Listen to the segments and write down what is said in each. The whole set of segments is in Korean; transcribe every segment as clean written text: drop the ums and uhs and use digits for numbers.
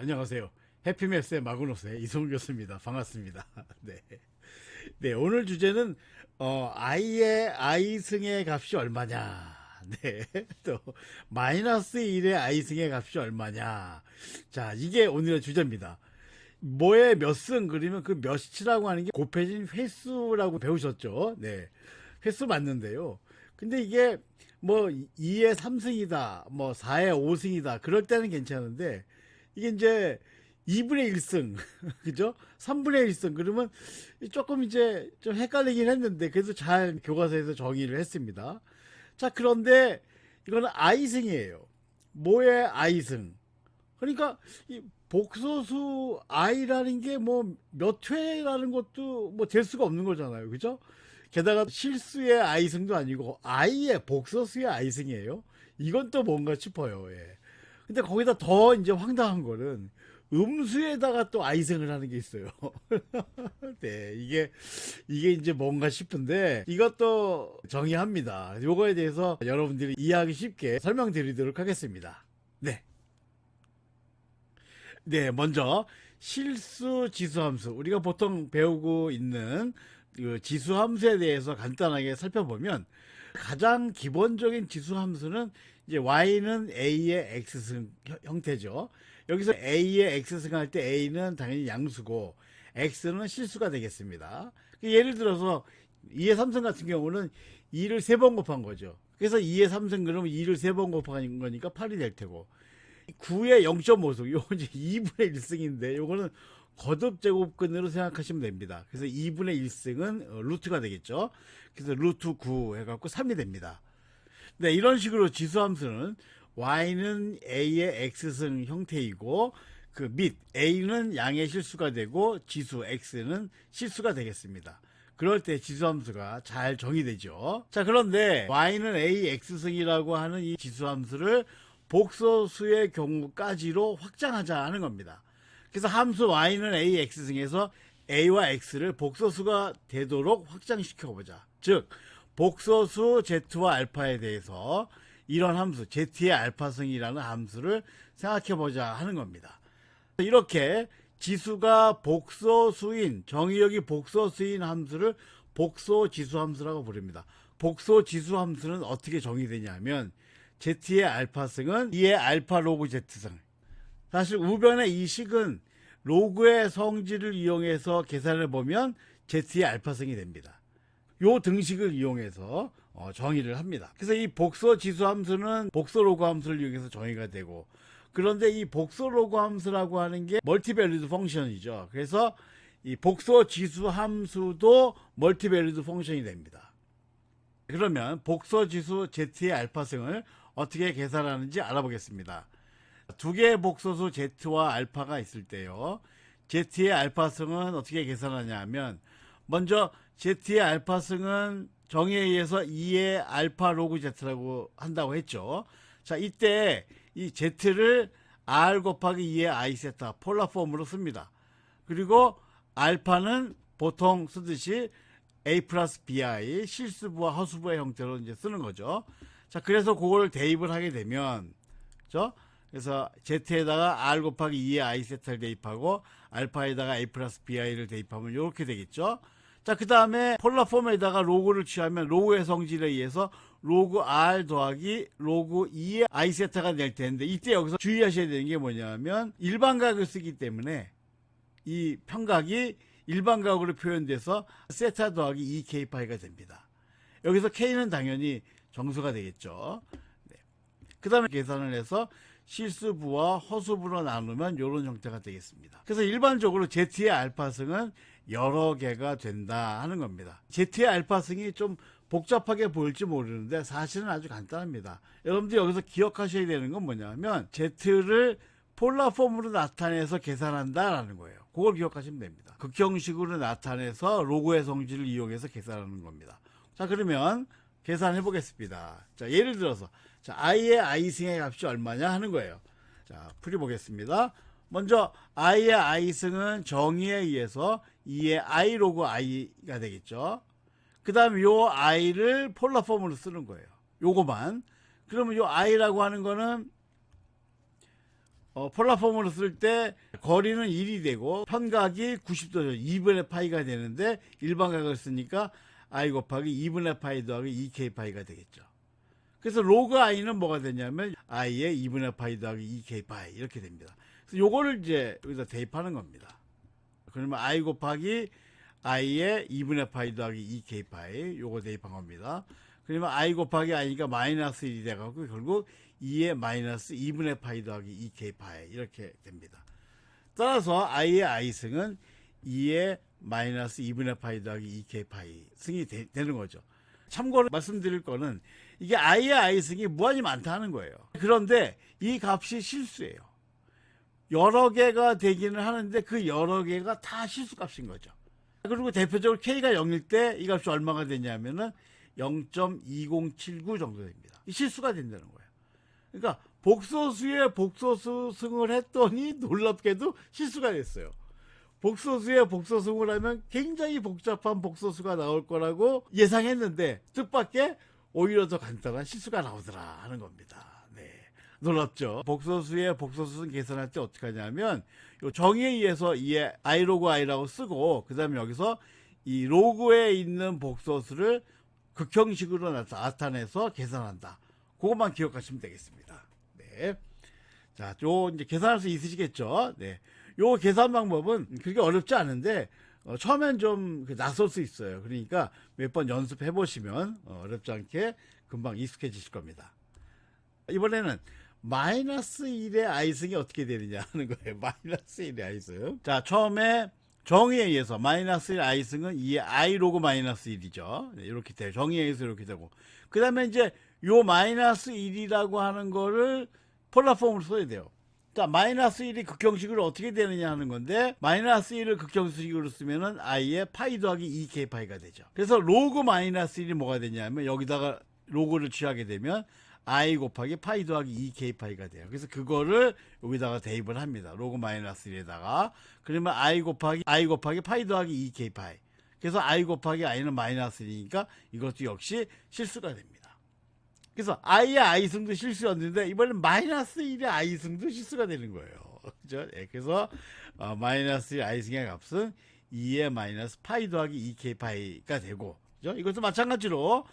안녕하세요. 해피메스의 마그노스의 이성훈 교수입니다. 반갑습니다. 네. 네, 오늘 주제는 i의 i승의 값이 얼마냐. 네. 또 마이너스 1의 i승의 값이 얼마냐. 자, 이게 오늘의 주제입니다. 뭐에 몇 승 그리면 그 몇이라고 하는 게 곱해진 횟수라고 배우셨죠? 네. 횟수 맞는데요. 근데 이게 뭐 2의 3승이다, 뭐 4의 5승이다. 그럴 때는 괜찮은데 이게 이제 2분의 1승, 그죠? 3분의 1승, 그러면 조금 이제 좀 헷갈리긴 했는데, 그래도 잘 교과서에서 정의를 했습니다. 자, 그런데 이거는 i승이에요. 뭐의 i승? 그러니까 이 복소수 i라는 게 뭐 몇 회라는 것도 뭐 될 수가 없는 거잖아요. 그죠? 게다가 실수의 i승도 아니고 i의 복소수의 i승이에요. 이건 또 뭔가 싶어요. 예. 근데 거기다 더 이제 황당한 거는 음수에다가 또 아이승을 하는 게 있어요. 네, 이게 이제 뭔가 싶은데 이것도 정의합니다. 요거에 대해서 여러분들이 이해하기 쉽게 설명드리도록 하겠습니다. 네. 네, 먼저 실수 지수함수, 우리가 보통 배우고 있는 그 지수함수에 대해서 간단하게 살펴보면 가장 기본적인 지수함수는 이제 y는 a의 x승 형태죠. 여기서 a의 x승 할 때 a는 당연히 양수고 x는 실수가 되겠습니다. 예를 들어서 2의 3승 같은 경우는 2를 3번 곱한 거죠. 그래서 2의 3승 그러면 2를 3번 곱한 거니까 8이 될 테고 9의 0.5승 요거 이제 2분의 1승인데 요거는 거듭 제곱근으로 생각하시면 됩니다. 그래서 2분의 1승은 루트가 되겠죠. 그래서 루트 9 해갖고 3이 됩니다. 네, 이런 식으로 지수함수는 y는 a의 x승 형태이고 그 및 a는 양의 실수가 되고 지수 x는 실수가 되겠습니다. 그럴 때 지수함수가 잘 정의되죠. 자, 그런데 y는 a x승이라고 하는 이 지수함수를 복소수의 경우까지로 확장하자 하는 겁니다. 그래서 함수 y는 a x승에서 a와 x를 복소수가 되도록 확장시켜 보자. 즉 복소수 z와 알파에 대해서 이런 함수 z의 알파승이라는 함수를 생각해 보자 하는 겁니다. 이렇게 지수가 복소수인 정의역이 복소수인 함수를 복소지수함수라고 부릅니다. 복소지수함수는 어떻게 정의되냐면 z의 알파승은 2의 알파 로그 z승. 사실 우변의 이 식은 로그의 성질을 이용해서 계산해 보면 z의 알파승이 됩니다. 요 등식을 이용해서 정의를 합니다. 그래서 이 복소 지수 함수는 복소 로그 함수를 이용해서 정의가 되고, 그런데 이 복소 로그 함수라고 하는 게 멀티밸류드 펑션이죠. 그래서 이 복소 지수 함수도 멀티밸류드 펑션이 됩니다. 그러면 복소 지수 z의 알파승을 어떻게 계산하는지 알아보겠습니다. 두 개의 복소수 z와 알파가 있을 때요, z의 알파승은 어떻게 계산하냐 하면, 먼저 z의 알파승은 정의에 의해서 2의 알파 로그 z라고 한다고 했죠. 자, 이때 이 z를 r 곱하기 2의 i 세타 폴라 폼으로 씁니다. 그리고 알파는 보통 쓰듯이 a 플러스 bi 실수부와 허수부의 형태로 이제 쓰는 거죠. 자, 그래서 그걸 대입을 하게 되면, 그죠? 그래서 z에다가 r 곱하기 2의 i 세타를 대입하고 알파에다가 a 플러스 bi를 대입하면 이렇게 되겠죠. 자, 그 다음에 폴라 폼에다가 로그를 취하면 로그의 성질에 의해서 로그 r 더하기 로그 2의 i 세타가 될 텐데, 이때 여기서 주의하셔야 되는 게 뭐냐면 일반각을 쓰기 때문에 이 평각이 일반각으로 표현돼서 세타 더하기 2k 파이가 됩니다. 여기서 k는 당연히 정수가 되겠죠. 네. 그 다음에 계산을 해서 실수부와 허수부로 나누면 이런 형태가 되겠습니다. 그래서 일반적으로 z의 알파승은 여러 개가 된다 하는 겁니다. z의 알파승이 좀 복잡하게 보일지 모르는데 사실은 아주 간단합니다. 여러분들 여기서 기억하셔야 되는 건 뭐냐면 z를 폴라폼으로 나타내서 계산한다라는 거예요. 그걸 기억하시면 됩니다. 극형식으로 나타내서 로그의 성질을 이용해서 계산하는 겁니다. 자, 그러면 계산해 보겠습니다. 자, 예를 들어서 자, i의 i승의 값이 얼마냐 하는 거예요. 자, 풀이 보겠습니다. 먼저 i의 i승은 정의에 의해서 2의 i 로그 i가 되겠죠. 그 다음에 요 i를 폴라폼으로 쓰는 거예요. 요거만. 그러면 요 i라고 하는 거는 폴라폼으로 쓸 때 거리는 1이 되고 편각이 90도죠. 2분의 파이가 되는데 일반각을 쓰니까 I 곱하기 2분의 파이 더하기 2K 파이가 되겠죠. 그래서 로그 I는 뭐가 되냐면 I의 2분의 파이 더하기 2K 파이 이렇게 됩니다. 그래서 요거를 이제 여기다 대입하는 겁니다. 그러면 I 곱하기 I의 2분의 파이 더하기 2K 파이 요거 대입한 겁니다. 그러면 I 곱하기 I가 마이너스 1이 돼가지고 결국 2의 마이너스 2분의 파이 더하기 2K 파이 이렇게 됩니다. 따라서 I의 I승은 2의 마이너스 2분의 파이 더하기 2K 파이 승이 되는 거죠. 참고로 말씀드릴 거는 이게 I의 I승이 무한히 많다는 거예요. 그런데 이 값이 실수예요. 여러 개가 되기는 하는데 그 여러 개가 다 실수값인 거죠. 그리고 대표적으로 K가 0일 때 이 값이 얼마가 되냐면은 0.2079 정도 됩니다. 실수가 된다는 거예요. 그러니까 복소수에 복소수 승을 했더니 놀랍게도 실수가 됐어요. 복소수에 복소승을 하면 굉장히 복잡한 복소수가 나올 거라고 예상했는데 뜻밖의 오히려 더 간단한 실수가 나오더라 하는 겁니다. 네, 놀랍죠. 복소수에 복소수승 계산할 때 어떻게 하냐면 요 정의에 의해서 이에 I 로그 I라고 쓰고 그 다음에 여기서 이 로그에 있는 복소수를 극형식으로 나타내서 계산한다. 그것만 기억하시면 되겠습니다. 네. 자, 요 이제 계산할 수 있으시겠죠? 네. 요 계산 방법은 그렇게 어렵지 않은데 처음엔 좀 낯설 수 있어요. 그러니까 몇 번 연습해 보시면 어렵지 않게 금방 익숙해지실 겁니다. 이번에는 마이너스 1의 I승이 어떻게 되느냐 하는 거예요. 마이너스 1의 I승. 자, 처음에 정의에 의해서 마이너스 1 I승은 2의 I 로그 마이너스 1이죠. 네, 이렇게 돼요. 정의에 의해서 이렇게 되고. 그 다음에 이제 요 마이너스 1이라고 하는 거를 폴라폼으로 써야 돼요. 자, 마이너스 1이 극형식으로 어떻게 되느냐 하는 건데, 마이너스 1을 극형식으로 쓰면은 I의 파이 더하기 2K 파이가 되죠. 그래서 로그 마이너스 1이 뭐가 되냐면, 여기다가 로그를 취하게 되면, I 곱하기 파이 더하기 2K 파이가 돼요. 그래서 그거를 여기다가 대입을 합니다. 로그 마이너스 1에다가. 그러면 I 곱하기 파이 더하기 2K 파이. 그래서 I 곱하기 I는 마이너스 1이니까 이것도 역시 실수가 됩니다. 그래서 I의 I승도 실수였는데 이번엔 마이너스 1의 I승도 실수가 되는 거예요. 그죠? 네, 그래서 마이너스 1 I승의 값은 2의 마이너스 파이 더하기 2K 파이가 되고, 그죠? 이것도 마찬가지로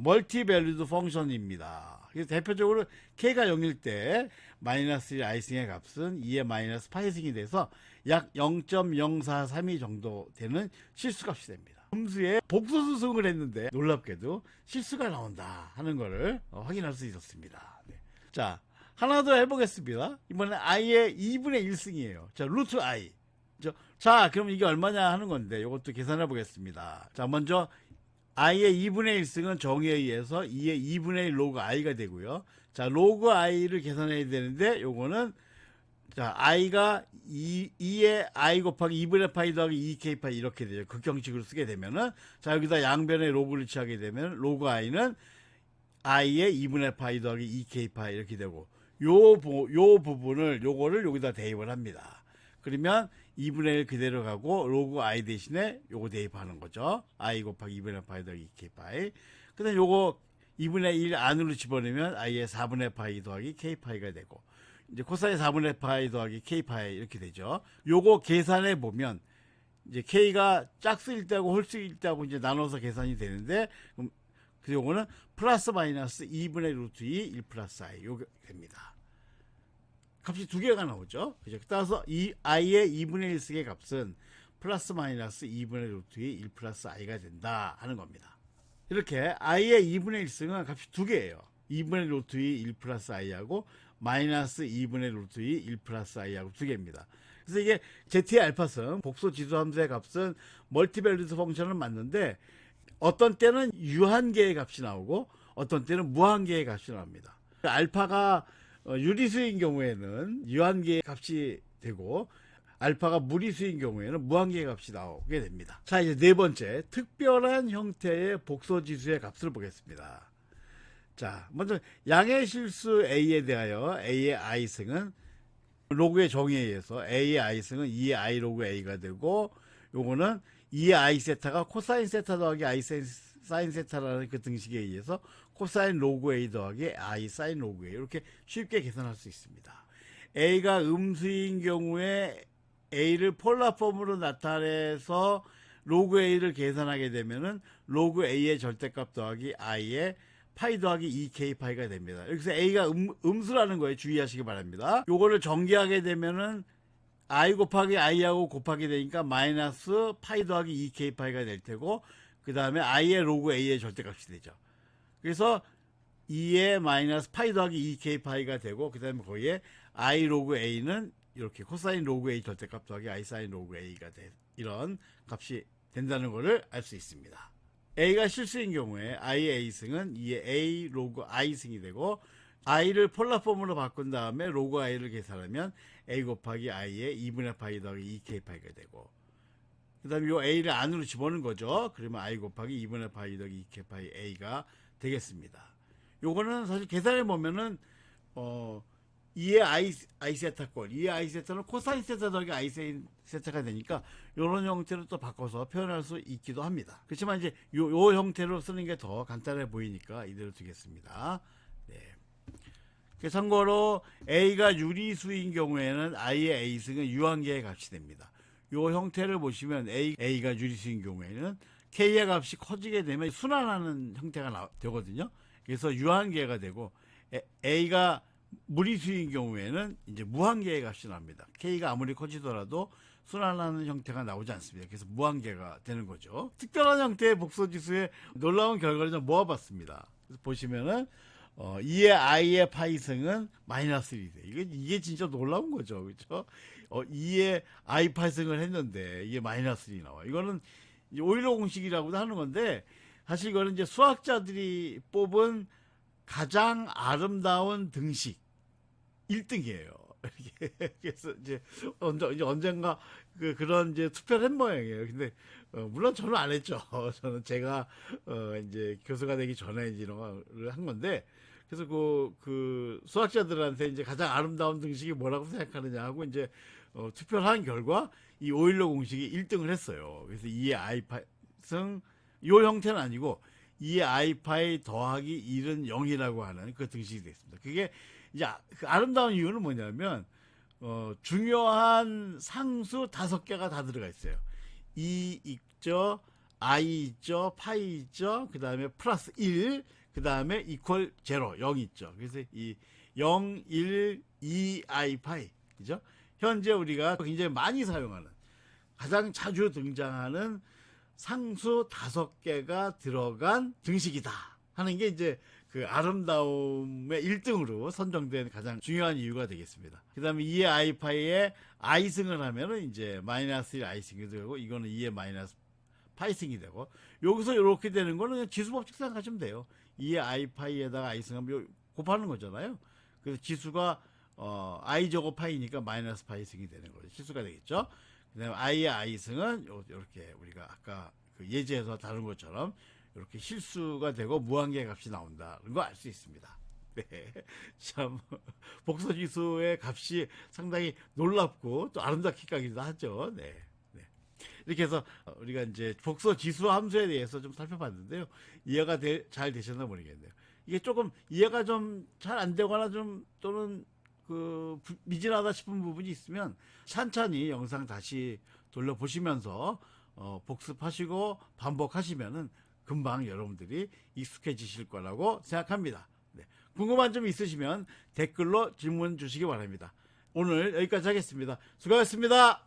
멀티 밸류드 펑션입니다. 그래서 대표적으로 K가 0일 때 마이너스 1 I승의 값은 2의 마이너스 파이승이 돼서 약 0.0432 정도 되는 실수값이 됩니다. 함수에 복소수 승을 했는데 놀랍게도 실수가 나온다 하는 거를 확인할 수 있었습니다. 네. 자, 하나 더 해보겠습니다. 이번엔 I의 2분의 1승이에요. 자, 루트 I. 자, 그럼 이게 얼마냐 하는 건데 이것도 계산해 보겠습니다. 자, 먼저 I의 2분의 1승은 정의에 의해서 2의 2분의 1 로그 I가 되고요. 자, 로그 I를 계산해야 되는데 요거는 자, I가 2의 I 곱하기 2분의 파이 더하기 2K 파이 이렇게 되죠. 극형식으로 쓰게 되면은, 자, 여기다 양변에 로그를 취하게 되면 로그 I는 I의 2분의 파이 더하기 2K 파이 이렇게 되고, 요 부분을 요거를 여기다 대입을 합니다. 그러면 2분의 1 그대로 가고 로그 I 대신에 요거 대입하는 거죠. I 곱하기 2분의 파이 더하기 2K 파이. 그 다음에 요거 2분의 1 안으로 집어넣으면 I의 4분의 파이 더하기 K 파이가 되고, 이제 코사인 4분의 파이 더하기 K 파이 이렇게 되죠. 요거 계산해 보면 이제 K가 짝수일 때하고 홀수일 때하고 이제 나눠서 계산이 되는데, 그럼 그 요거는 플러스 마이너스 2분의 루트 2 1 플러스 I 요게 됩니다. 값이 두 개가 나오죠. 그죠? 따라서 이 I의 2분의 1승의 값은 플러스 마이너스 2분의 루트 2 1 플러스 I가 된다 하는 겁니다. 이렇게 I의 2분의 1승은 값이 두 개예요. 2분의 루트 2 1 플러스 I하고 마이너스 2분의 루트 2 1 플러스 I하고 두 개입니다. 그래서 이게 Z의 알파승, 복소 지수 함수의 값은 멀티밸류드 펑션을 맞는데 어떤 때는 유한계의 값이 나오고 어떤 때는 무한계의 값이 나옵니다. 알파가 유리수인 경우에는 유한계의 값이 되고 알파가 무리수인 경우에는 무한계의 값이 나오게 됩니다. 자, 이제 네 번째, 특별한 형태의 복소지수의 값을 보겠습니다. 자, 먼저 양의 실수 A에 대하여 A의 I승은 로그의 정의에 의해서 A의 I승은 2의 I 로그 A가 되고, 요거는 2의 I 세타가 코사인 세타 더하기 I 사인 세타라는 그 등식에 의해서 코사인 로그 A 더하기 I 사인 로그 A 이렇게 쉽게 계산할 수 있습니다. A가 음수인 경우에 A를 폴라폼으로 나타내서 로그 A를 계산하게 되면은 로그 A의 절대값 더하기 I의 파이 더하기 2K 파이가 됩니다. 여기서 A가 음수라는 거에 주의하시기 바랍니다. 요거를 전개하게 되면은 I 곱하기 I하고 곱하게 되니까 마이너스 파이 더하기 2K 파이가 될 테고, 그 다음에 I의 로그 A의 절대값이 되죠. 그래서 2의 마이너스 파이 더하기 2K 파이가 되고, 그 다음에 거기에 I 로그 A는 이렇게 코사인 로그 A 절대값 더하기 I 사인 로그 A가 돼, 이런 값이 된다는 것을 알 수 있습니다. A가 실수인 경우에 I의 A승은 2의 A 로그 I승이 되고, I를 폴라폼으로 바꾼 다음에 로그 I를 계산하면 A 곱하기 I의 2분의 파이 더하기 2K 파이가 되고, 그 다음에 이 A를 안으로 집어넣는 거죠. 그러면 I 곱하기 2분의 파이 더하기 2K 파이 A가 되겠습니다. 요거는 사실 계산해 보면은 2의 I 세타꼴, 2의 I 세타는 코사인 세타 더하기 I 사인 세타가 되니까 이런 형태로 또 바꿔서 표현할 수 있기도 합니다. 그렇지만 이제 요 형태로 쓰는 게 더 간단해 보이니까 이대로 두겠습니다. 네. 참고로 A가 유리수인 경우에는 I의 A승은 유한계의 값이 됩니다. 요 형태를 보시면 A가 유리수인 경우에는 K의 값이 커지게 되면 순환하는 형태가 되거든요. 그래서 유한계가 되고, A가 무리수인 경우에는 이제 무한계의 값이 납니다. K가 아무리 커지더라도 순환하는 형태가 나오지 않습니다. 그래서 무한계가 되는 거죠. 특별한 형태의 복소지수의 놀라운 결과를 좀 모아봤습니다. 그래서 보시면은 2의 I의 파이승은 마이너스 1이 돼. 이게 진짜 놀라운 거죠. 그렇죠? 2의 I 파이승을 했는데 이게 마이너스 1이 나와. 이거는 오일러 공식이라고도 하는 건데, 사실 이거는 이제 수학자들이 뽑은 가장 아름다운 등식 1등이에요. 그래서 이제 언젠가 그런 이제 투표를 한 모양이에요. 근데 물론 저는 안 했죠. 저는 제가 이제 교수가 되기 전에 이제 이런 거를 한 건데, 그래서 그 수학자들한테 이제 가장 아름다운 등식이 뭐라고 생각하느냐 하고 이제 투표를 한 결과 이 오일러 공식이 1등을 했어요. 그래서 2의 I 파이승, 요 형태는 아니고 2의 I 파이 더하기 1은 0이라고 하는 그 등식이 되겠습니다. 그게 이제 그 아름다운 이유는 뭐냐면 중요한 상수 5개가 다 들어가 있어요. 2 있죠, I 있죠, 파이 있죠, 그 다음에 플러스 1, 그 다음에 이퀄 0, 0 있죠. 그래서 이 0, 1, 2, I 파이, 그죠? 현재 우리가 굉장히 많이 사용하는, 가장 자주 등장하는 상수 5개가 들어간 등식이다 하는 게 이제 그 아름다움의 1등으로 선정된 가장 중요한 이유가 되겠습니다. 그 다음에 2의 I파이에 I승을 하면은 이제 마이너스 1 I승이 되고, 이거는 2의 마이너스 파이승이 되고, 여기서 이렇게 되는 거는 지수법칙 생각하시면 돼요. 2의 I파이에다가 I승하면 곱하는 거잖아요. 그래서 지수가 I 제곱 파이니까 마이너스 파이승이 되는 거죠. 실수가 되겠죠. 그 다음에 I의 I승은 이렇게 우리가 아까 그 예제에서 다룬 것처럼 이렇게 실수가 되고 무한계 값이 나온다는 거 알 수 있습니다. 네. 참, 복소지수의 값이 상당히 놀랍고 또 아름답게 가기도 하죠. 네. 네. 이렇게 해서 우리가 이제 복소지수 함수에 대해서 좀 살펴봤는데요. 이해가 잘 되셨나 모르겠네요. 이게 조금 이해가 좀 잘 안 되거나 좀 또는 미진하다 싶은 부분이 있으면 찬찬히 영상 다시 돌려보시면서 복습하시고 반복하시면은 금방 여러분들이 익숙해지실 거라고 생각합니다. 네. 궁금한 점 있으시면 댓글로 질문 주시기 바랍니다. 오늘 여기까지 하겠습니다. 수고하셨습니다.